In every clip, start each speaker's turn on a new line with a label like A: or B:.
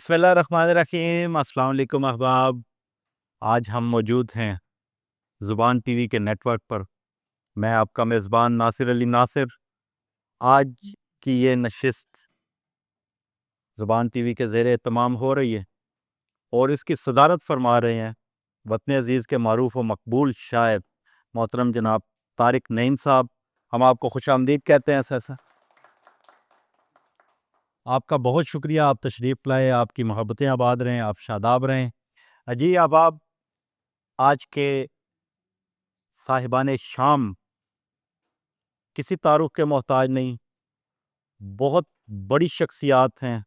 A: بسم اللہ الرحمن الرحیم۔ السلام علیکم احباب، آج ہم موجود ہیں زبان ٹی وی کے نیٹ ورک پر۔ میں آپ کا میزبان ناصر علی ناصر۔ آج کی یہ نشست زبان ٹی وی کے زیر اہتمام ہو رہی ہے اور اس کی صدارت فرما رہے ہیں وطن عزیز کے معروف و مقبول شاعر محترم جناب طارق نعیم صاحب۔ ہم آپ کو خوش آمدید کہتے ہیں۔ ایسا آپ کا بہت شکریہ، آپ تشریف لائے، آپ کی محبتیں آباد رہیں، آپ شاداب رہیں۔ جی احباب، آج کے صاحبان شام کسی تعارف کے محتاج نہیں، بہت بڑی شخصیات ہیں،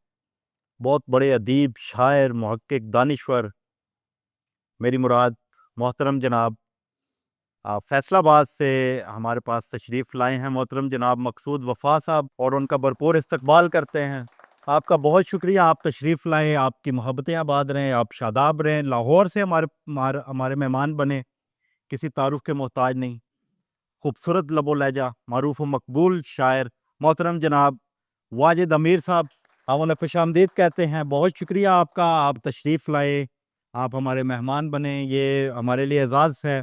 A: بہت بڑے ادیب، شاعر، محقق، دانشور۔ میری مراد محترم جناب فیصل آباد سے ہمارے پاس تشریف لائے ہیں محترم جناب مقصود وفا صاحب، اور ان کا بھرپور استقبال کرتے ہیں۔ آپ کا بہت شکریہ، آپ تشریف لائے، آپ کی محبتیں آباد رہیں، آپ شاداب رہیں۔ لاہور سے ہمارے مہمان بنے، کسی تعارف کے محتاج نہیں، خوبصورت لب و لہجہ، معروف و مقبول شاعر محترم جناب واجد امیر صاحب، ہم انہیں خوش آمدید کہتے ہیں۔ بہت شکریہ آپ کا، آپ تشریف لائے، آپ ہمارے مہمان بنے، یہ ہمارے لیے اعزاز ہے۔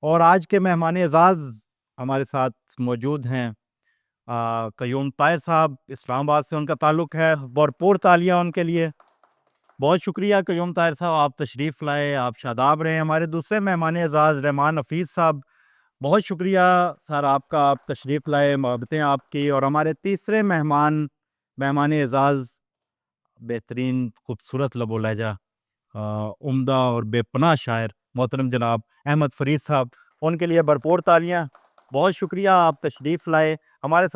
A: اور آج کے مہمان اعزاز ہمارے ساتھ موجود ہیں قیوم طاہر صاحب، اسلام آباد سے ان کا تعلق ہے، بھرپور تالیاں ان کے لیے۔ بہت شکریہ قیوم طاہر صاحب، آپ تشریف لائے، آپ شاداب رہیں۔ ہمارے دوسرے مہمان اعزاز رحمان حفیظ صاحب، بہت شکریہ سر آپ کا، آپ تشریف لائے، محبتیں آپ کی۔ اور ہمارے تیسرے مہمان اعزاز، بہترین خوبصورت لب و لہجہ، عمدہ اور بے پناہ شاعر محترم جناب احمد فرید صاحب، ان کے لیے بھرپور تالیاں۔ بہت شکریہ، آپ تشریف لائے۔ ہمارے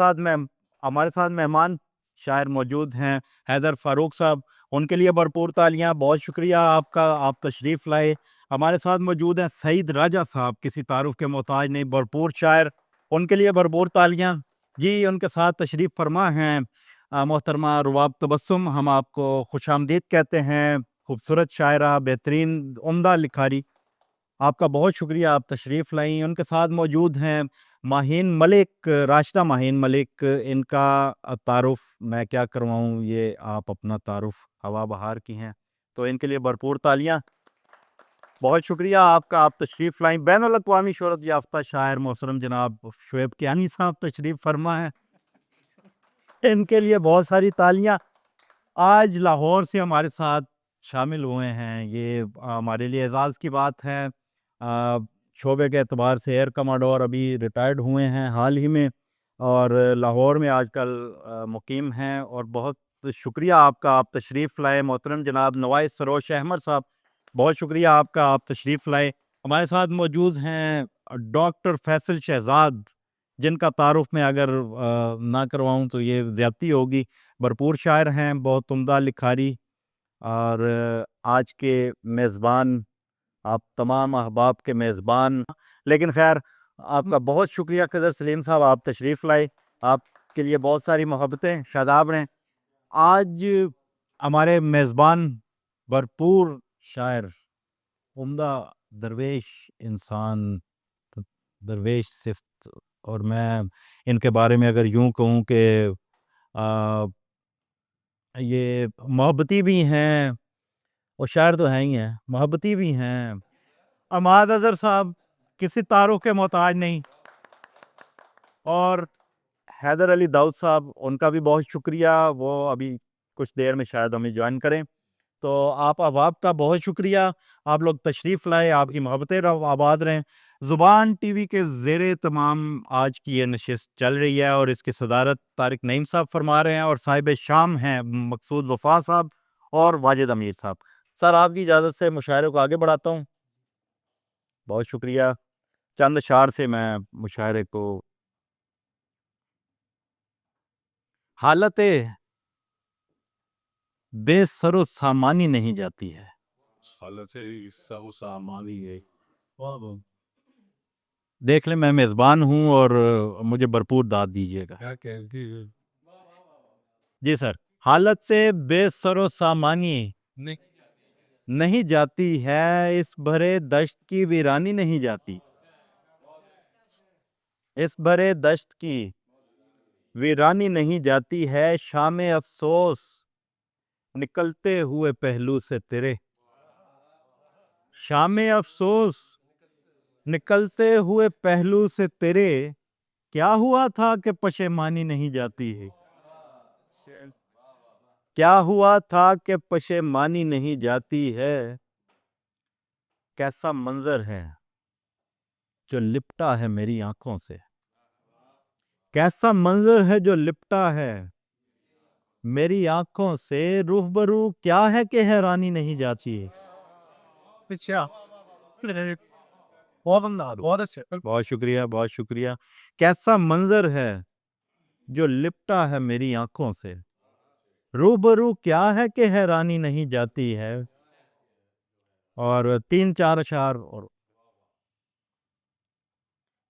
A: ساتھ مہمان شاعر موجود ہیں حیدر فاروق صاحب، ان کے لیے بھرپور تالیاں۔ بہت شکریہ آپ کا، آپ تشریف لائے۔ ہمارے ساتھ موجود ہیں سعید راجہ صاحب، کسی تعارف کے محتاج نہیں، بھرپور شاعر، ان کے لیے بھرپور تالیاں۔ جی ان کے ساتھ تشریف فرما ہیں محترمہ رواب تبسم، ہم آپ کو خوش آمدید کہتے ہیں، خوبصورت شاعرہ، بہترین عمدہ لکھاری، آپ کا بہت شکریہ، آپ تشریف لائیں۔ ان کے ساتھ موجود ہیں ماہین ملک، راشدہ ماہین ملک، ان کا تعارف میں کیا کرواؤں، یہ آپ اپنا تعارف ہوا بہار کی ہیں، تو ان کے لیے بھرپور تالیاں۔ بہت شکریہ آپ کا، آپ تشریف لائیں۔ بین الاقوامی شہرت یافتہ شاعر محترم جناب شعیب کیانی صاحب تشریف فرما ہیں، ان کے لیے بہت ساری تالیاں۔ آج لاہور سے ہمارے ساتھ شامل ہوئے ہیں، یہ ہمارے لیے اعزاز کی بات ہے۔ شعبے کے اعتبار سے ایئر کماڈور ابھی ریٹائرڈ ہوئے ہیں حال ہی میں، اور لاہور میں آج کل مقیم ہیں، اور بہت شکریہ آپ کا، آپ تشریف لائے۔ محترم جناب نوائس سروش احمد صاحب، بہت شکریہ آپ کا، آپ تشریف لائے۔ ہمارے ساتھ موجود ہیں ڈاکٹر فیصل شہزاد، جن کا تعارف میں اگر نہ کرواؤں تو یہ زیادتی ہوگی، بھرپور شاعر ہیں، بہت عمدہ لکھاری، اور آج کے میزبان، آپ تمام احباب کے میزبان۔ لیکن خیر، آپ کا بہت شکریہ قدر سلیم صاحب، آپ تشریف لائے، آپ کے لیے بہت ساری محبتیں، شاداب رہیں۔ آج ہمارے میزبان بھرپور شاعر، عمدہ درویش انسان، درویش صفت، اور میں ان کے بارے میں اگر یوں کہوں کہ یہ محبتی بھی ہیں، وہ شاعر تو ہیں ہی ہیں، محبتی بھی ہیں۔ عماد اظہر صاحب کسی تعارف کے محتاج نہیں، اور حیدر علی داؤد صاحب، ان کا بھی بہت شکریہ، وہ ابھی کچھ دیر میں شاید ہمیں جوائن کریں۔ تو آپ احباب کا بہت شکریہ، آپ لوگ تشریف لائے، آپ کی محبتیں آباد رہیں۔ زبان ٹی وی کے زیر اہتمام آج کی یہ نشست چل رہی ہے، اور اس کی صدارت طارق نعیم صاحب فرما رہے ہیں، اور صاحب شام ہیں مقصود وفا صاحب اور واجد امیر صاحب۔ سر آپ کی اجازت سے مشاعرے کو آگے بڑھاتا ہوں۔ بہت شکریہ۔ چند اشعار سے میں مشاعرے کو، حالت بے سر و سامانی نہیں جاتی ہے، حالت سر و سامانی ہے، دیکھ لیں میں میزبان ہوں اور مجھے بھرپور داد دیجیے گا۔ جی سر، حالت سے بے سر و سامانی نہیں جاتی ہے، اس بھرے دشت کی ویرانی نہیں جاتی، اس بھرے دشت کی ویرانی نہیں جاتی ہے، شام افسوس نکلتے ہوئے پہلو سے تیرے، شام افسوس نکلتے ہوئے پہلو سے تیرے، کیا ہوا تھا کہ پشیمانی نہیں جاتی ہے؟ کیا ہوا تھا کہ پشیمانی نہیں جاتی ہے؟ کیسا منظر ہے جو لپٹا ہے میری آنکھوں سے، کیسا منظر ہے جو لپٹا ہے میری آنکھوں سے، روبرو کیا ہے کہ حیرانی نہیں جاتی ہے؟ بہت شکریہ، بہت شکریہ۔ کیسا منظر ہے جو لپٹا ہے میری آنکھوں سے، روبرو کیا ہے کہ حیرانی نہیں جاتی ہے۔ اور 3-4 اشعار اور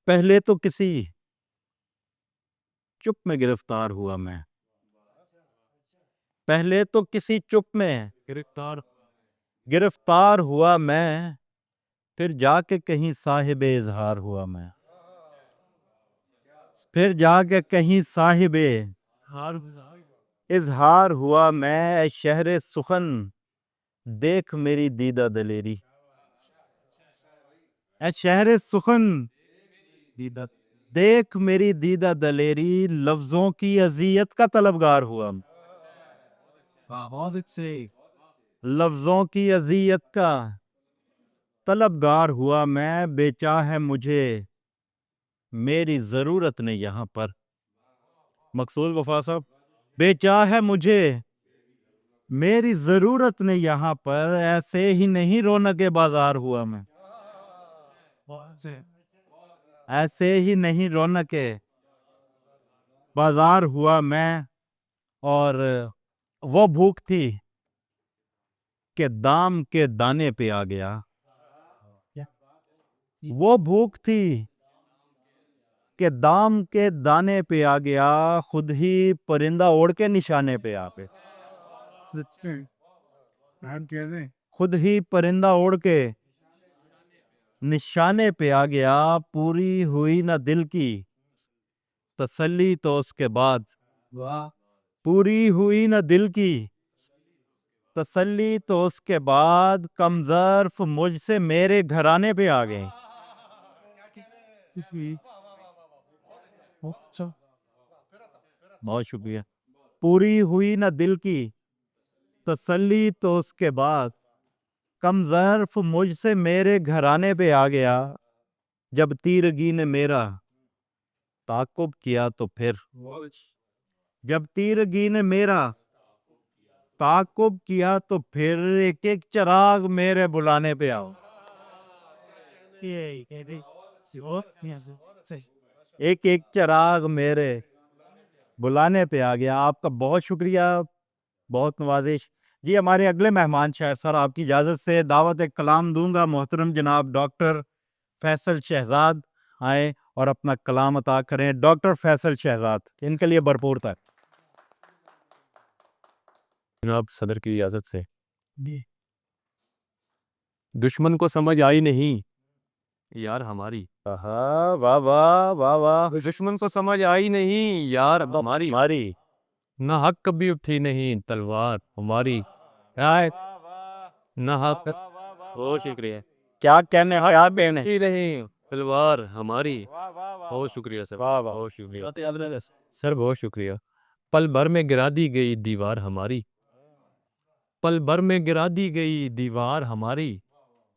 A: پہلے تو کسی چپ میں گرفتار ہوا میں، پہلے تو کسی چپ میں گرفتار ہوا میں، پھر جا کے کہیں صاحب اظہار ہوا میں، پھر جا کے کہیں صاحب اظہار ہوا میں، اے شہر سخن دیکھ میری دیدہ دلیری، اے شہر سخن دیکھ میری دیدہ دلیری، لفظوں کی اذیت کا طلبگار ہوا میں، لفظوں کی اذیت کا طلبگار ہوا میں، بے چاہ ہے مجھے میری ضرورت نے یہاں پر، مقصود وفا صاحب، بے چاہ ہے مجھے میری ضرورت نے یہاں پر، ایسے ہی نہیں رونق بازار ہوا میں، ایسے ہی نہیں رونق بازار ہوا میں، اور وہ بھوک تھی کہ دام کے دانے پہ آ گیا، وہ بھوک تھی کہ دام کے دانے پہ آ گیا، خود ہی پرندہ اڑ کے نشانے پہ آ گیا، خود ہی پرندہ اڑ کے نشانے پہ آ گیا، پوری ہوئی نہ دل کی تسلی تو اس کے بعد، پوری ہوئی نہ دل کی تسلی تو اس کے بعد، کم ظرف مجھ سے میرے گھرانے پہ آ گئے، بہت شکریہ۔ پوری ہوئی نہ دل کی تسلی تو اس کے بعد، کم ظرف مجھ سے میرے گھرانے پہ آ گیا، جب تیرگی نے میرا تعاقب کیا تو پھر، جب تیرگی نے میرا تعاقب کیا تو پھر، ایک ایک چراغ میرے بلانے پہ آؤ، ایک ایک چراغ میرے بلانے پہ آ گیا۔ آپ کا بہت شکریہ، بہت نوازش۔ جی ہمارے اگلے مہمان شاعر سر، آپ کی اجازت سے دعوت کلام دوں گا، محترم جناب ڈاکٹر فیصل شہزاد آئیں اور اپنا کلام عطا کریں۔ ڈاکٹر فیصل شہزاد، ان کے لیے بھرپور تھا
B: جناب صدر کی اجازت سے۔ دشمن کو سمجھ آئی نہیں یار ہماری،
A: واہ واہ واہ واہ،
B: دشمن کو سمجھ آئی نہیں یار ہماری، نہ حق کبھی اٹھی نہیں تلوار ہماری، نہ حق، بہت شکریہ،
A: کیا کہنے ہیں آپ بہن،
B: اٹھی نہیں تلوار ہماری، بہت شکریہ سر، بہت شکریہ سر، بہت شکریہ۔ پل بھر میں گرا دی گئی دیوار ہماری، پل بھر میں گرا دی گئی دیوار ہماری،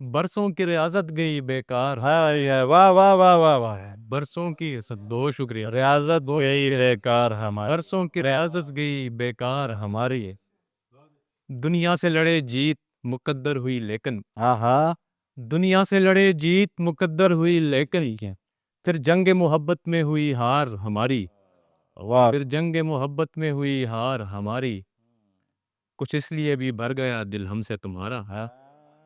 B: برسوں کی ریاضت گئی بیکار،
A: واہ واہ واہ واہ واہ،
B: برسوں کی، بہت شکریہ،
A: ریاضت گئی بیکار ہماری،
B: برسوں کی ریاضت گئی بیکار ہماری، دنیا سے لڑے جیت مقدر ہوئی لیکن،
A: ہاں
B: دنیا سے لڑے جیت مقدر ہوئی لیکن، پھر جنگ محبت میں ہوئی ہار ہماری،
A: واہ
B: پھر جنگ محبت میں ہوئی ہار ہماری، کچھ اس لیے بھی بھر گیا دل ہم سے تمہارا،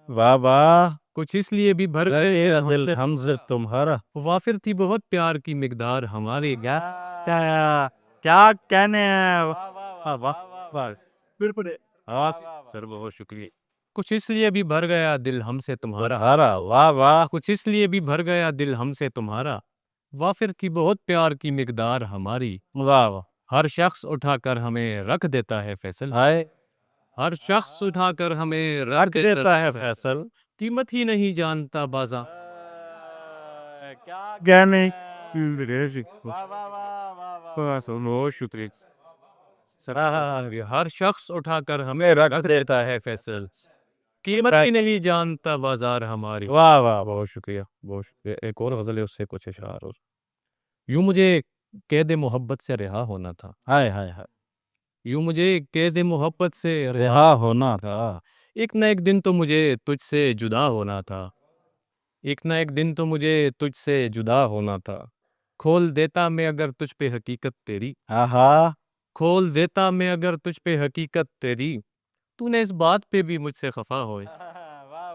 A: واہ واہ،
B: کچھ اس لیے بھی بھر گیا
A: دل ہم سے تمہارا،
B: وافر تھی بہت پیار کی مقدار ہماری،
A: کیا کہنے ہیں،
B: سر بہت شکریہ، کچھ اس لیے بھی بھر گیا دل ہم سے تمہارا،
A: واہ واہ،
B: کچھ اس لیے بھی بھر گیا دل ہم سے تمہارا، وافر تھی بہت پیار کی مقدار ہماری،
A: واہ واہ،
B: ہر شخص اٹھا کر ہمیں رکھ دیتا ہے فیصل، ہر شخص اٹھا کر ہمیں رکھ دیتا ہے فیصل، قیمت ہی نہیں جانتا بازار.
A: کیا کہنے
B: بہت شکریہ سر. ہر شخص اٹھا کر ہمیں رکھ دیتا ہے فیصل، قیمت ہی نہیں جانتا بازار ہماری. واہ واہ، بہت شکریہ بہت شکریہ. ایک اور غزل ہے، اس سے کچھ اشعار اور. یوں مجھے قید محبت سے رہا ہونا تھا،
A: ہائے ہائے ہائے،
B: یوں مجھے قید محبت سے
A: رہا ہونا تھا.
B: ایک نہ ایک دن تو مجھے تجھ سے جدا ہونا تھا، ایک نہ ایک دن تو مجھے تجھ سے جدا ہونا تھا. کھول دیتا میں اگر تجھ پہ حقیقت تیری،
A: ہاں ہاں،
B: کھول دیتا میں اگر تجھ پہ حقیقت تیری، تو نے اس بات پہ بھی مجھ سے خفا ہوئے.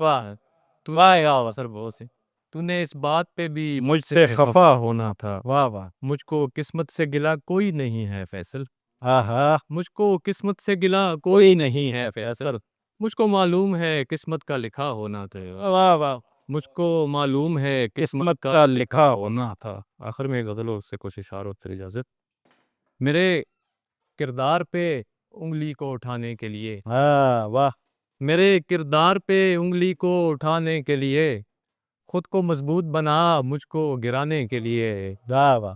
B: واہ تو واہ سر بہت سے. تو نے اس بات پہ بھی
A: مجھ سے خفا
B: ہونا تھا.
A: واہ واہ،
B: مجھ کو قسمت سے گلا کوئی نہیں ہے فیصل،
A: ہاں ہاں،
B: مجھ کو قسمت سے گلا کوئی نہیں ہے فیصل. مجھ کو معلوم ہے قسمت کا لکھا ہونا تھا.
A: واہ واہ،
B: مجھ کو معلوم ہے قسمت کا لکھا ہونا تھا. آخر میں غزل اور اس سے کچھ اشعار اور پھر اجازت. میرے کردار پہ انگلی کو اٹھانے کے لیے،
A: ہاں واہ،
B: میرے کردار پہ انگلی کو اٹھانے کے لیے، خود کو مضبوط بنا مجھ کو گرانے کے لیے،
A: واہ واہ،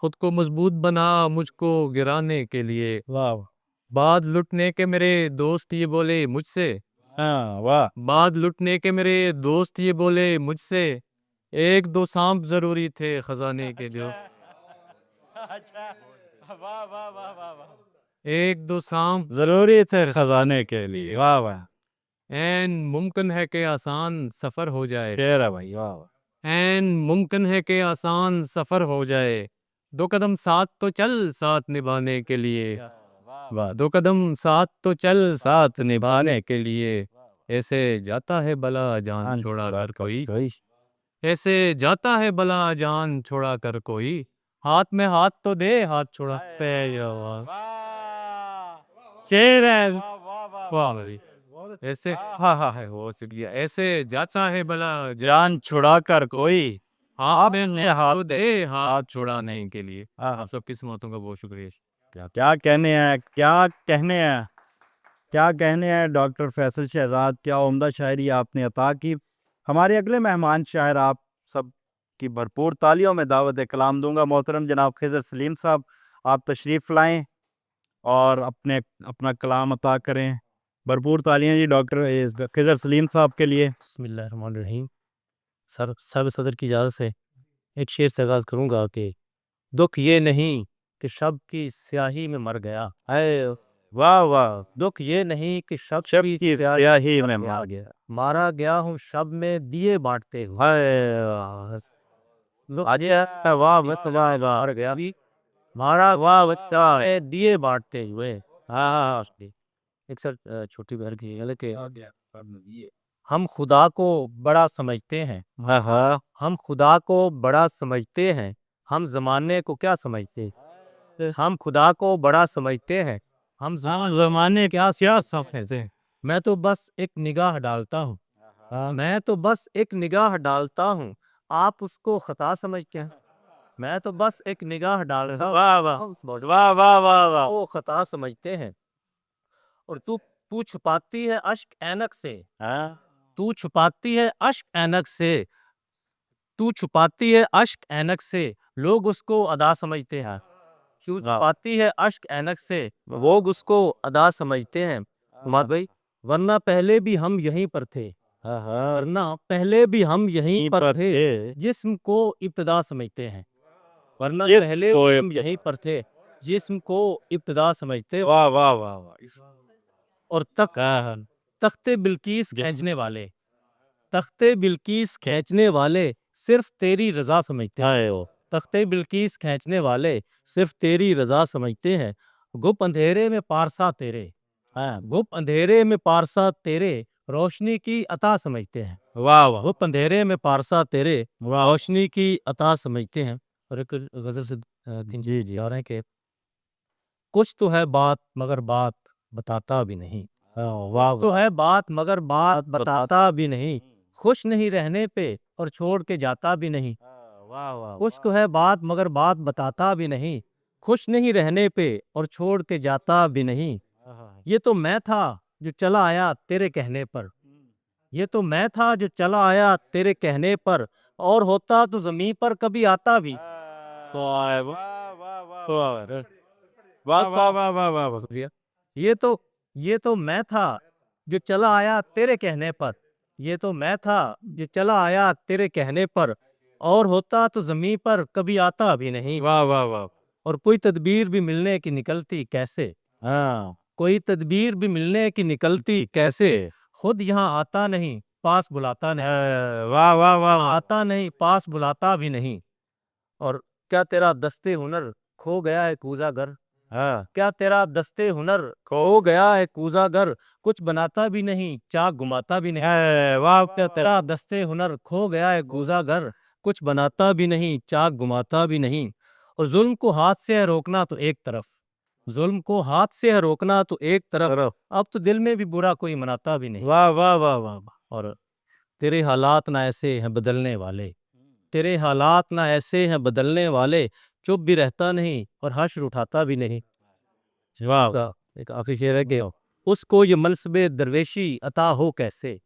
B: خود کو مضبوط بنا مجھ کو گرانے کے لیے.
A: واہ واہ،
B: بعد لٹنے کے میرے دوست یہ بولے مجھ سے،
A: ہاں واہ،
B: بعد لٹنے کے میرے دوست یہ بولے مجھ سے، ایک دو سانپ ضروری تھے خزانے کے لیے. ایک دو سانپ
A: ضروری تھے خزانے کے لیے. واہ واہ،
B: این ممکن ہے کہ آسان سفر ہو جائے،
A: شعر ہے بھائی. واہ واہ،
B: این ممکن ہے کہ آسان سفر ہو جائے، دو قدم ساتھ تو چل ساتھ نبھانے کے لیے. واہ، دو قدم ساتھ تو چل ساتھ نبھانے کے لیے. ایسے جاتا ہے بلا جان چھوڑا کر کوئی، ایسے جاتا ہے بلا جان چھوڑا کر کوئی، ہاتھ میں ہاتھ تو دے ہاتھ چھوڑا. شعر ہے. واہ بھائی. ایسے ہاں ہاں ہے وہ شکریہ. ایسے جاتا ہے بلا
A: جان چھڑا کر کوئی،
B: ہاتھ میں ہاتھ دے ہاتھ چھوڑانے کے لیے. آپ سب کی سماعتوں کا بہت شکریہ.
A: کیا کہنے ہیں، کیا کہنے ہیں، کیا کہنے ہیں ڈاکٹر فیصل شہزاد. کیا عمدہ شاعری آپ نے عطا کی. ہمارے اگلے مہمان شاعر آپ سب کی بھرپور تالیوں میں دعوت کلام دوں گا. محترم جناب خضر سلیم صاحب، آپ تشریف لائیں اور اپنا کلام عطا کریں. بھرپور تالیاں جی ڈاکٹر خضر سلیم صاحب کے لیے.
C: بسم اللہ الرحمن الرحیم. صاحب صدر کی اجازت سے ایک شعر سے آغاز کروں گا کہ دکھ یہ نہیں کہ شب کی سیاہی میں مر گیا.
A: واہ واہ،
C: دکھ یہ نہیں کہ شب کی
A: سیاہی میں
C: مر گیا، مارا گیا ہوں شب میں دیے بانٹتے ہوئے. واہ بس مر گیا مارا واہ بچہ دیے بانٹتے ہوئے.
A: ہاں،
C: ایک سر چھوٹی بہر کی ہے کہ ہم خدا کو بڑا سمجھتے ہیں،
A: ہاں ہاں،
C: ہم خدا کو بڑا سمجھتے ہیں، ہم زمانے کو کیا سمجھتے. ہم خدا کو بڑا سمجھتے ہیں، ہم
A: زمانے کیا
C: سمجھتے ہیں. میں تو بس ایک نگاہ ڈالتا ہوں، میں تو بس ایک نگاہ ڈالتا ہوں، آپ اس کو خطا سمجھتے ہیں. میں تو بس ایک نگاہ ڈالتا ہوں،
A: واہ واہ واہ واہ واہ،
C: وہ خطا سمجھتے ہیں. اور تو چھپاتی ہے اشک اینک سے، تو چھپاتی ہے اشک اینک سے، تو چھپاتی ہے اشک اینک سے، لوگ اس کو ادا سمجھتے ہیں. تو چھپاتی ہے اشک اینک سے، لوگ اس کو ادا سمجھتے ہیں. عماد بھائی، ورنہ پہلے بھی ہم یہیں پر تھے، ورنہ پہلے بھی ہم یہیں پر تھے، جسم کو ابتدا سمجھتے ہیں. ورنہ پہلے بھی ہم یہیں پر تھے، جسم کو ابتدا سمجھتے.
A: واہ واہ واہ واہ.
C: اور تخت بلقیس کھینچنے والے، تخت بلقیس کھینچنے والے صرف تیری رضا سمجھتے ہیں. تخت بلقیس کھینچنے والے صرف تیری رضا سمجھتے ہیں. گپ اندھیرے میں پارسا تیرے، گپ اندھیرے میں پارسا تیرے، روشنی کی عطا سمجھتے ہیں.
A: واہ واہ،
C: گپ اندھیرے میں پارسا تیرے، روشنی کی عطا سمجھتے ہیں. اور ایک غزل سے جی آ رہے ہیں کہ کچھ تو ہے بات مگر بات بتاتا بھی نہیں.
A: واہ
C: تو ہے بات مگر بات بتاتا بھی نہیں، خوش نہیں رہنے پہ اور چھوڑ کے جاتا بھی نہیں.
A: واہ،
C: کچھ تو ہے بات مگر بات بتاتا بھی نہیں، خوش نہیں رہنے پہ اور چھوڑ کے جاتا بھی نہیں. یہ تو میں تھا جو چلا آیا تیرے کہنے پر، یہ تو میں تھا جو چلا آیا تیرے کہنے پر، اور ہوتا تو زمین پر کبھی آتا بھی۔ شکریہ۔ یہ تو میں تھا جو چلا آیا تیرے کہنے پر، یہ تو میں تھا جو چلا آیا تیرے کہنے پر، اور ہوتا تو زمین پر کبھی آتا بھی نہیں۔ اور کوئی تدبیر بھی ملنے کی نکلتی کیسے، کوئی تدبیر بھی ملنے کی نکلتی کیسے، خود یہاں آتا نہیں پاس بلاتا نہیں، آتا نہیں پاس بلاتا بھی نہیں۔ اور کیا تیرا دستے ہنر کھو گیا ہے کوزہ گر، کیا تیرا دستے ہنر کھو گیا ہے کوزہ گر، کچھ بناتا بھی نہیں چاک گماتا بھی نہیں۔ کیا تیرا دستے ہنر کھو گیا ہے کوزہ گر، کچھ بناتا بھی نہیں چاک گماتا بھی نہیں۔ اور ظلم کو ہاتھ سے ہے روکنا تو ایک طرف، ظلم کو ہاتھ سے ہے روکنا تو ایک طرف، اب تو دل میں بھی برا کوئی مناتا بھی نہیں۔ اور تیرے حالات نہ ایسے ہیں بدلنے والے، تیرے حالات نہ ایسے ہیں بدلنے والے، چپ بھی رہتا نہیں اور حشر اٹھاتا بھی نہیں۔ ایک آخری شعر ہے کہ اس کو یہ منصب درویشی عطا ہو کیسے،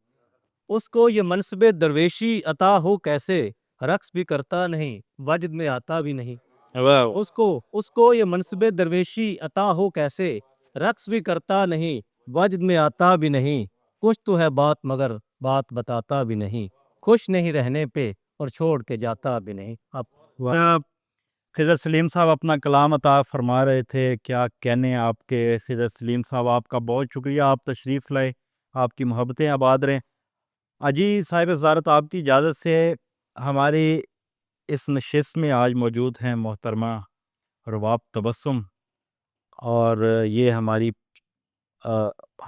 C: اس کو یہ منصب درویشی عطا ہو کیسے، رقص بھی کرتا نہیں وجد میں آتا بھی نہیں۔ اس کو یہ منصب درویشی عطا ہو کیسے، رقص بھی کرتا نہیں وجد میں آتا بھی نہیں۔ کچھ تو ہے بات مگر بات بتاتا بھی نہیں، خوش نہیں رہنے پہ اور چھوڑ کے جاتا بھی نہیں۔ اب
A: خضر سلیم صاحب اپنا کلام عطا فرما رہے تھے، کیا کہنے آپ کے خضر سلیم صاحب، آپ کا بہت شکریہ، آپ تشریف لائے، آپ کی محبتیں آباد رہیں۔ اجی صاحب وزارت، آپ کی اجازت سے ہماری اس نشست میں آج موجود ہیں محترمہ رباب تبسم، اور یہ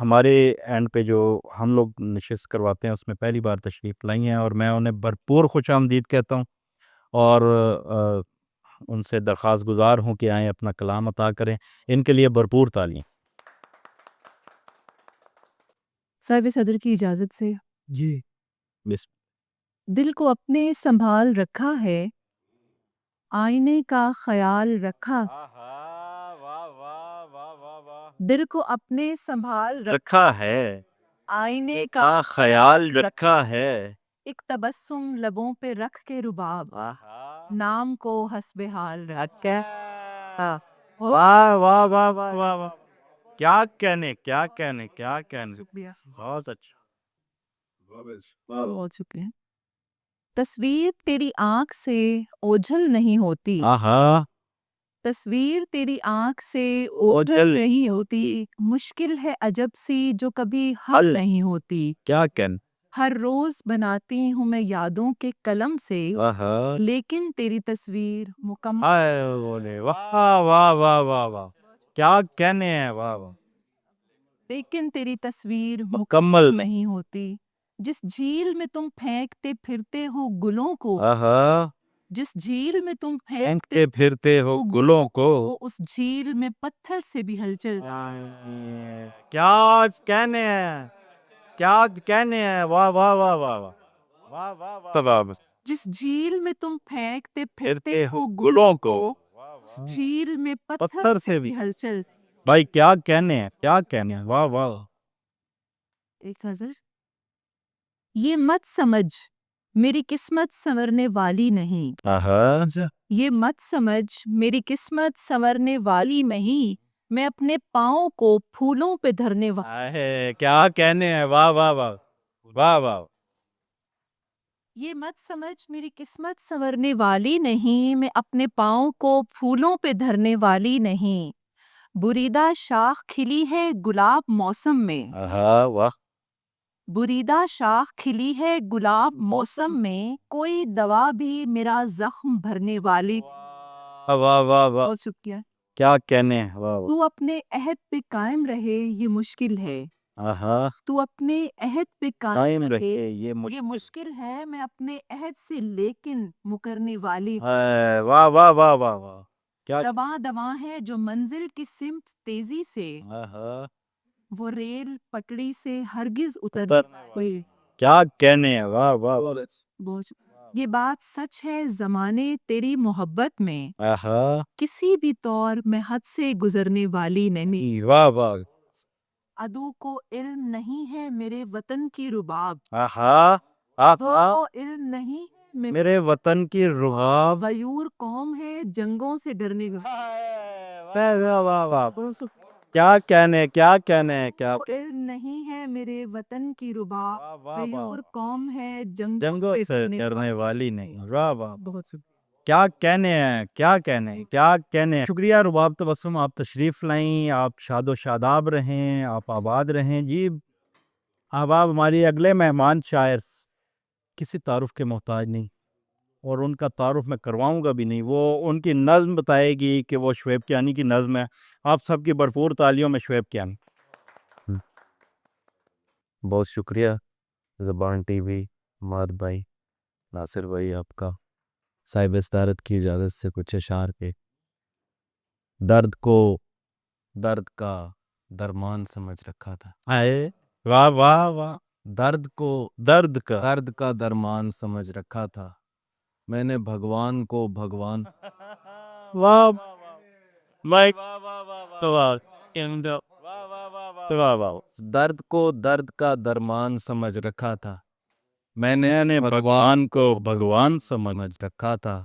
A: ہمارے اینڈ پہ جو ہم لوگ نشست کرواتے ہیں اس میں پہلی بار تشریف لائی ہیں، اور میں انہیں بھرپور خوش آمدید کہتا ہوں، اور ان سے درخواست گزار ہوں کہ آئیں اپنا کلام عطا کریں، ان کے لیے بھرپور تعلیم۔
D: صاحب صدر کی اجازت سے،
A: جی بسم
D: دل کو اپنے سنبھال رکھا ہے، آئینے کا خیال رکھا، دل کو اپنے سنبھال
A: رکھا ہے،
D: آئینے کا
A: خیال رکھا ہے،
D: ایک تبسم لبوں پہ رکھ کے رباب، نام کو حسب حال رکھ کے۔
A: واہ واہ واہ واہ واہ واہ، کیا کہنے کیا کہنے کیا کہنے،
D: شکریہ،
A: بہت اچھا۔
D: بہت شکریہ۔ تصویر تیری آنکھ سے اوجھل نہیں ہوتی،
A: آہا،
D: تصویر تیری آنکھ سے اوجھل نہیں ہوتی، مشکل ہے عجب سی جو کبھی حل نہیں ہوتی،
A: کیا کہنے،
D: ہر روز بناتی ہوں میں یادوں کے قلم سے،
A: آہا،
D: لیکن تیری تصویر مکمل،
A: آئے بولے، واہ واہ واہ واہ واہ، کیا کہنے ہیں، واہ واہ،
D: لیکن تیری تصویر
A: مکمل،
D: نہیں ہوتی، جس جھیل میں تم پھینکتے پھرتے ہو گلوں کو،
A: آہا،
D: جس جھیل میں تم
A: پھینکتے پھرتے ہو گلوں کو،
D: اس جھیل میں پتھر سے بھی ہلچل،
A: کیا کہنے ہیں، کیا کہنے ہیں، واہ واہ واہ واہ واہ، واہ واہ واہ،
D: جس جھیل میں تم پھینکتے
A: پھرتے
D: پھرتے
A: ہو
D: ہو
A: گلوں کو،
D: اس جھیل میں
A: پتھر
D: پتھر
A: سے
D: سے
A: بھی
D: بھی ہلچل۔
A: بھائی کیا کہنے ہیں، کیا کہنے ہیں، واہ واہ،
D: ایک نظر، یہ مت سمجھ میری قسمت سنورنے والی نہیں،
A: آہا،
D: یہ مت سمجھ میری قسمت سنورنے والی نہیں، میں اپنے پاؤں کو پھولوں پہ دھرنے والی،
A: آہے، کیا کہنے ہیں، واہ واہ واہ، واہ واہ،
D: یہ مت سمجھ میری قسمت سنورنے والی نہیں، میں اپنے پاؤں کو پھولوں پہ دھرنے والی نہیں، بریدہ شاخ کھلی ہے گلاب موسم میں،
A: آہا، واہ،
D: بریدہ شاخ کھلی ہے گلاب موسم میں، کوئی دوا بھی میرا زخم بھرنے والی،
A: واہ واہ واہ،
D: بہت شکریہ۔
A: کیا کہنے ہیں، واہ واہ،
D: تو اپنے عہد پہ قائم رہے یہ مشکل ہے،
A: آہا،
D: تو اپنے عہد پہ
A: قائم
D: قائم
A: رہے
D: رہے
A: یہ
D: یہ مشکل ہے، میں اپنے عہد سے لیکن مکرنے والی،
A: ہے، واہ واہ واہ واہ واہ، کیا،
D: رواں دواں ہے جو منزل کی سمت تیزی سے،
A: آہا،
D: وہ ریل پٹڑی سے ہرگز اتر
A: اتر- کیا کہنے ہیں، واہ واہ واہ،
D: بہت یہ بات سچ ہے زمانے تیری محبت میں،
A: آہا،
D: کسی بھی طور میں حد سے گزرنے والی نہیں،
A: واہ واہ،
D: عدو کو علم نہیں ہے میرے وطن کی رباب
A: آہا
D: عدو
A: آہا
D: کو علم نہیں ہے
A: میرے وطن کی رباب
D: غیور قوم ہے جنگوں سے ڈرنے
A: واہ واہ واہ واہ کیا کہنے کیا کہنے کیا
D: کو علم نہیں ہے میرے وطن کی رباب
A: واہ واہ واہ
D: غیور قوم ہے
A: جنگوں سے
D: ڈرنے
A: ڈرنے والی نہیں واہ واہ بہت کیا کہنے ہیں کیا کہنے ہیں کیا کہنے ہیں شکریہ رباب تبسم آپ تشریف لائیں آپ شاد و شاداب رہیں آپ آباد رہیں جی احباب ہماری اگلے مہمان شاعر کسی تعارف کے محتاج نہیں اور ان کا تعارف میں کرواؤں گا بھی نہیں وہ ان کی نظم بتائے گی کہ وہ شعیب کیانی کی نظم ہے آپ سب کی بھرپور تالیوں میں شعیب کیانی
E: بہت شکریہ زبان ٹی وی ماد بھائی ناصر بھائی آپ کا صاحب صدارت کی اجازت سے کچھ اشعار کے درد کو درد کا درمان سمجھ رکھا تھا
A: آئے واہ واہ واہ
E: درد کو
A: درد کا
E: درد کا درمان سمجھ رکھا تھا میں نے بھگوان کو بھگوان
A: واہ
B: مائک
E: درد کو درد کا درمان سمجھ رکھا تھا میں
A: میں نے بھگوان کو بھگوان
E: سمجھ رکھا تھا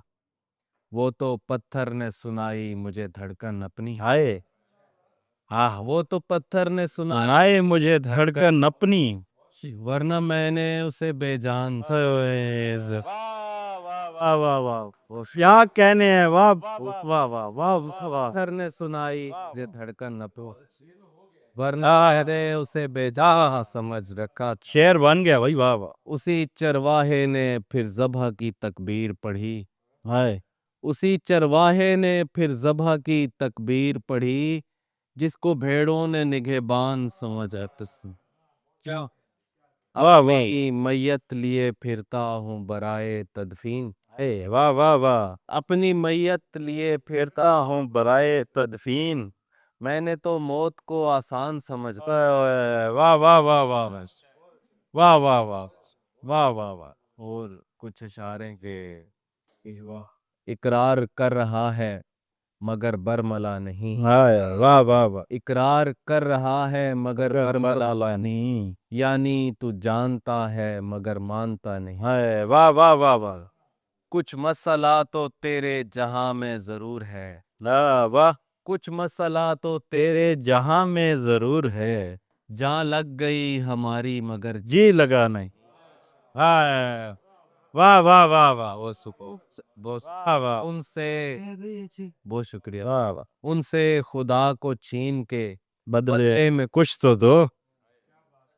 E: وہ تو پتھر نے سنائی مجھے دھڑکن اپنی
A: آئے
E: وہ تو پتھر نے سنائی
A: آئے مجھے دھڑکن اپنی
E: ورنہ میں نے اسے بے جان
A: واہ واہ واہ کیا کہنے ہیں واہ واہ واہ واہ واہ
E: پتھر نے سنائی مجھے دھڑکن اپنی ورنہ نے اسے بے جان سمجھ رکھا تھا
A: شعر بن گیا بھائی واہ واہ
E: اسی چرواہے نے پھر ذبح کی تکبیر پڑھی
A: ہائے
E: اسی چرواہے نے پھر ذبح کی تکبیر پڑھی جس کو بھیڑوں نے نگہبان سمجھا اپنی میت لیے پھرتا ہوں برائے تدفین
A: واہ واہ واہ
E: اپنی میت لیے پھرتا ہوں
A: برائے تدفین
E: میں نے تو موت کو آسان سمجھا
A: واہ واہ واہ واہ واہ واہ واہ واہ واہ واہ
E: اور کچھ اشارے کے اقرار کر رہا ہے مگر برملا نہیں
A: واہ واہ واہ
E: اقرار کر رہا ہے مگر برملا
A: نہیں
E: یعنی تو جانتا ہے مگر مانتا نہیں
A: واہ واہ واہ واہ
E: کچھ مسئلہ تو تیرے جہاں میں ضرور ہے
A: واہ
E: کچھ مسئلہ تو
A: تیرے جہاں میں ضرور ہے
E: جہاں لگ گئی ہماری مگر
A: جی لگا نہیں واہ واہ واہ واہ
E: ان سے بہت شکریہ
A: واہ واہ
E: ان سے خدا کو چھین کے
A: بدلے میں کچھ تو دو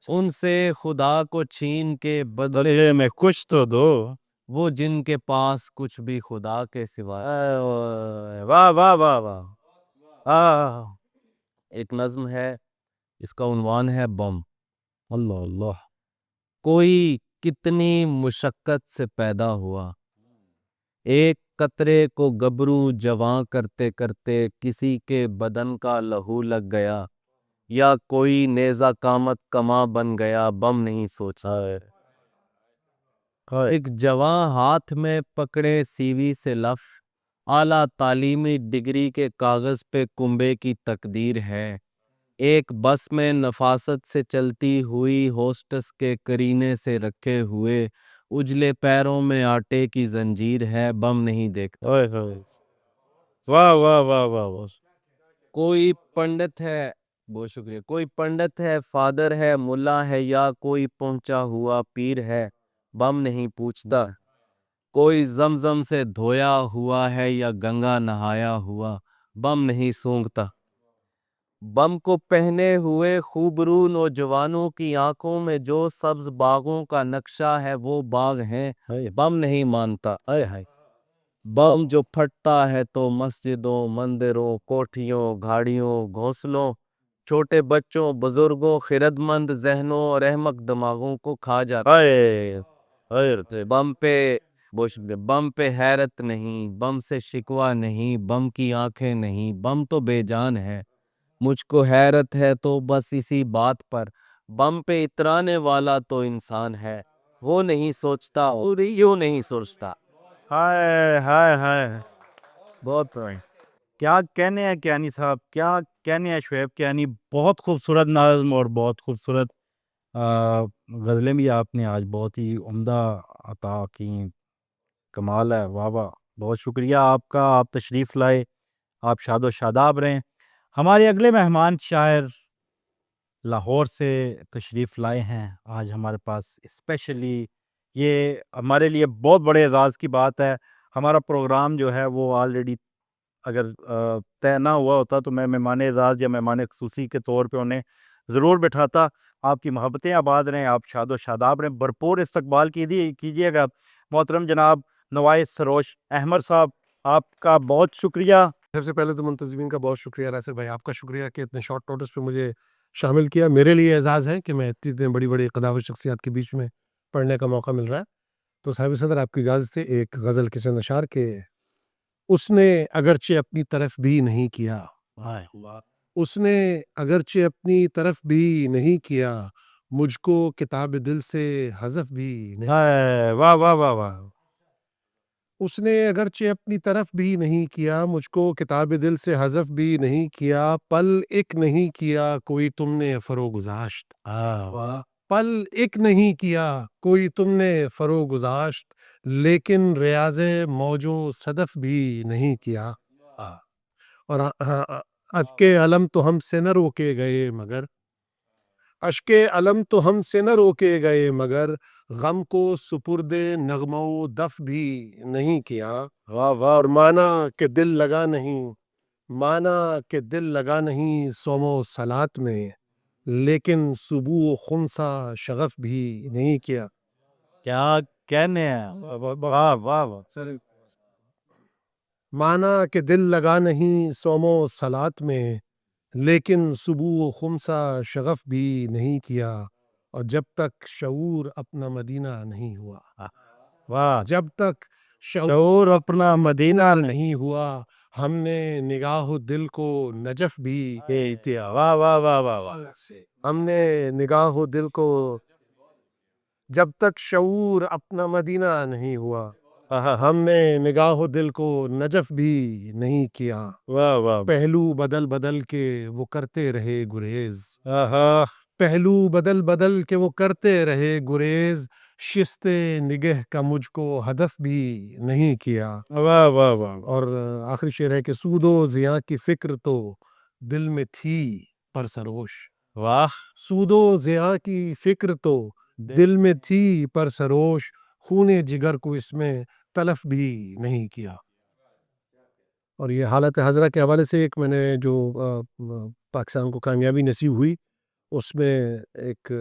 E: ان سے خدا کو چھین کے
A: بدلے میں کچھ تو دو
E: وہ جن کے پاس کچھ بھی خدا کے سوا
A: واہ واہ واہ واہ
E: ایک نظم ہے اس کا عنوان ہے بم
A: اللہ اللہ
E: کوئی کتنی مشقت سے پیدا ہوا ایک قطرے کو گبرو جواں کرتے کرتے کسی کے بدن کا لہو لگ گیا یا کوئی نیزہ قامت کماں بن گیا بم نہیں سوچا ایک جواں ہاتھ میں پکڑے سیوی سے لف اعلیٰ تعلیمی ڈگری کے کاغذ پہ کنبے کی تقدیر ہے ایک بس میں نفاست سے چلتی ہوئی ہوسٹس کے کرینے سے رکھے ہوئے اجلے پیروں میں آٹے کی زنجیر ہے بم نہیں دیکھتا
A: واہ واہ واہ واہ
E: کوئی پنڈت ہے بہت شکریہ کوئی پنڈت ہے فادر ہے ملا ہے یا کوئی پہنچا ہوا پیر ہے بم نہیں پوچھتا کوئی زمزم سے دھویا ہوا ہے یا گنگا نہایا ہوا بم نہیں سونگتا بم کو پہنے ہوئے خوبرو نوجوانوں کی آنکھوں میں جو سبز باغوں کا نقشہ ہے وہ باغ ہیں بم نہیں مانتا بم جو پھٹتا ہے تو مسجدوں مندروں کوٹھیوں گھاڑیوں گھونسلوں چھوٹے بچوں بزرگوں خرد مند ذہنوں اور احمق دماغوں کو کھا جاتا ہے بم پہ حیرت نہیں بم سے شکوہ نہیں بم کی آنکھیں نہیں بم تو بے جان ہے مجھ کو حیرت ہے تو بس اسی بات پر بم پہ اترانے والا تو انسان ہے وہ نہیں سوچتا اور یوں نہیں سوچتا
A: ہائے ہائے ہائے
E: بہت
A: کیا کہنے ہیں کیانی صاحب، کیا کہنے ہیں شعیب کیانی. بہت خوبصورت نظم اور بہت خوبصورت غزلیں بھی آپ نے آج بہت ہی عمدہ عطا کی. کمال ہے، واہ واہ. بہت شکریہ آپ کا، آپ تشریف لائے، آپ شاد و شاداب رہیں. ہمارے اگلے مہمان شاعر لاہور سے تشریف لائے ہیں آج ہمارے پاس اسپیشلی. یہ ہمارے لیے بہت بڑے اعزاز کی بات ہے. ہمارا پروگرام جو ہے وہ آلریڈی اگر طے نہ ہوا ہوتا تو میں مہمان اعزاز یا مہمان خصوصی کے طور پہ انہیں ضرور بٹھاتا. آپ کی محبتیں آباد رہیں، آپ شاد و شاداب رہیں. بھرپور استقبال کیجیے گا محترم جناب نوائس سروش احمد صاحب. آپ کا بہت شکریہ.
F: سب سے پہلے تو منتظمین کا بہت شکریہ. راسل بھائی آپ کا شکریہ کہ اتنے شارٹ نوٹس پہ مجھے شامل کیا. میرے لیے اعزاز ہے کہ میں اتنی بڑی بڑی قداور شخصیات کے بیچ میں پڑھنے کا موقع مل رہا ہے. تو صاحب صدر آپ کی اجازت سے ایک غزل کے چند اشعار کے. اس نے اگرچہ اپنی طرف بھی نہیں کیا، اس نے اگرچہ اپنی طرف بھی نہیں کیا، مجھ کو کتاب دل سے حذف بھی نہیں.
A: واہ واہ واہ واہ.
F: اس نے اگرچہ اپنی طرف بھی نہیں کیا، مجھ کو کتاب دل سے حذف بھی نہیں کیا. پل ایک نہیں کیا کوئی تم نے فروگزاشت، پل ایک نہیں کیا کوئی تم نے فروگزاشت، لیکن ریاض موج و صدف بھی نہیں کیا. اور اشک علم تو ہم سے نہ روکے گئے مگر، اشک علم تو ہم سے نہ روکے گئے مگر، غم کو سپرد نغمہ و دف بھی نہیں کیا.
A: واہ واہ.
F: اور مانا کہ دل لگا نہیں، مانا کہ دل لگا نہیں صوم و صلات میں، لیکن صبح و خنسا شغف بھی نہیں کیا.
A: کیا کہنے ہیں، واہ واہ واہ.
F: مانا کہ دل لگا نہیں صوم و صلات میں، لیکن صبح و خنسا شغف بھی نہیں کیا. اور جب تک شعور اپنا مدینہ نہیں ہوا،
A: واہ.
F: جب تک
A: شعور اپنا مدینہ
F: نہیں ہوا، ہم نے نگاہ و دل کو نجف بھی
A: دیا. واہ واہ واہ واہ واہ.
F: ہم نے نگاہ و دل کو، جب تک شعور اپنا مدینہ نہیں ہوا، ہم نے نگاہ و دل کو نجف بھی نہیں کیا.
A: واہ واہ.
F: پہلو بدل بدل کے وہ کرتے رہے گریز،
A: آہا.
F: پہلو بدل بدل کے وہ کرتے رہے گریز، شست نگہ کا مجھ کو ہدف بھی نہیں کیا.
A: واہ واہ واہ.
F: اور آخری شعر ہے کہ سود و ضیاء کی فکر تو دل میں تھی پر سروش،
A: واہ.
F: سود و ضیاء کی فکر تو دل میں تھی پر سروش، خون جگر کو اس میں تلف بھی نہیں کیا. اور یہ حالت حضرہ کے حوالے سے ایک میں نے جو پاکستان کو کامیابی نصیب ہوئی اس میں ایک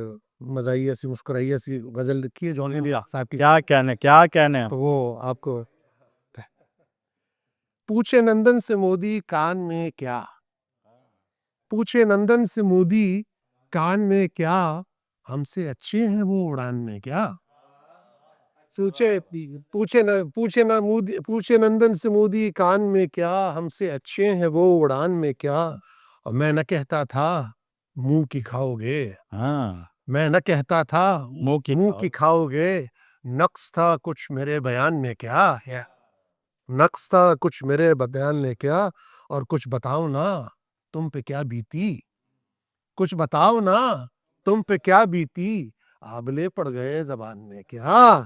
F: مزاحیہ سی مسکرائیہ سی غزل لکھی ہے جون انڈیا صاحب کی.
A: کیا کہنے ہیں.
F: تو وہ آپ کو پوچھے نندن سے مودی کان میں کیا، پوچھے نندن سے مودی کان میں کیا، ہم سے اچھے ہیں وہ اڑان میں کیا. پوچھے نندن سے مودی کان میں کیا، ہم سے اچھے ہیں وہ اڑان میں کیا. اور میں نہ کہتا تھا منہ کی کھاؤ گے،
A: ہاں.
F: میں نہ کہتا تھا
A: منہ
F: کی کھاؤ گے، نقص تھا کچھ میرے بیان میں کیا، نقص تھا کچھ میرے بیان میں کیا. اور کچھ بتاؤ نا تم پہ کیا بیتی، کچھ بتاؤ نا تم پہ کیا بیتی، آبلے پڑ گئے زبان میں کیا،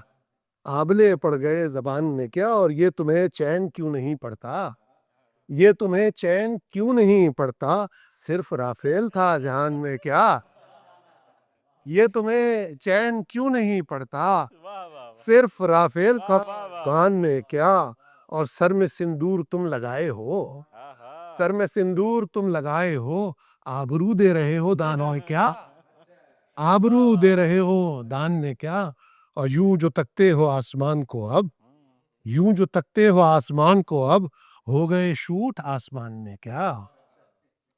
F: آبلے پڑ گئے زبان میں کیا. اور یہ تمہیں چین کیوں نہیں پڑتا، یہ تمہیں چین کیوں نہیں پڑتا، صرف رافیل تھا جہان میں کیا، یہ تمہیں چین کیوں نہیں پڑتا، صرف رافیل تھا جہان میں کیا. اور سر میں سندور تم لگائے ہو، سر میں سندور تم لگائے ہو، آبرو دے رہے ہو دانوں کیا، آبرو دے رہے ہو دان میں کیا. اور یوں جو تکتے ہو آسمان کو اب، یوں جو تکتے ہو آسمان کو اب، ہو گئے شوٹ آسمان میں کیا،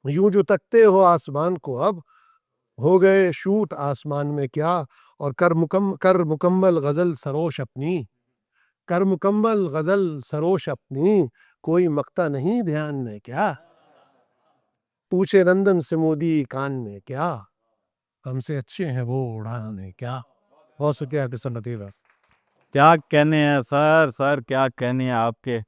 F: یوں جو تکتے ہو آسمان کو اب، ہو گئے شوٹ آسمان میں کیا. اور کر مکمل غزل سروش اپنی، کر مکمل غزل سروش اپنی، کوئی مقطع نہیں دھیان میں کیا، پوچھے نندن سے مودی کان میں کیا، ہم سے اچھے ہیں وہ اڑان میں کیا. بہت شکریہ آپ کے سنتی ہے.
A: کیا کہنے ہیں سر کیا کہنے ہیں آپ کے.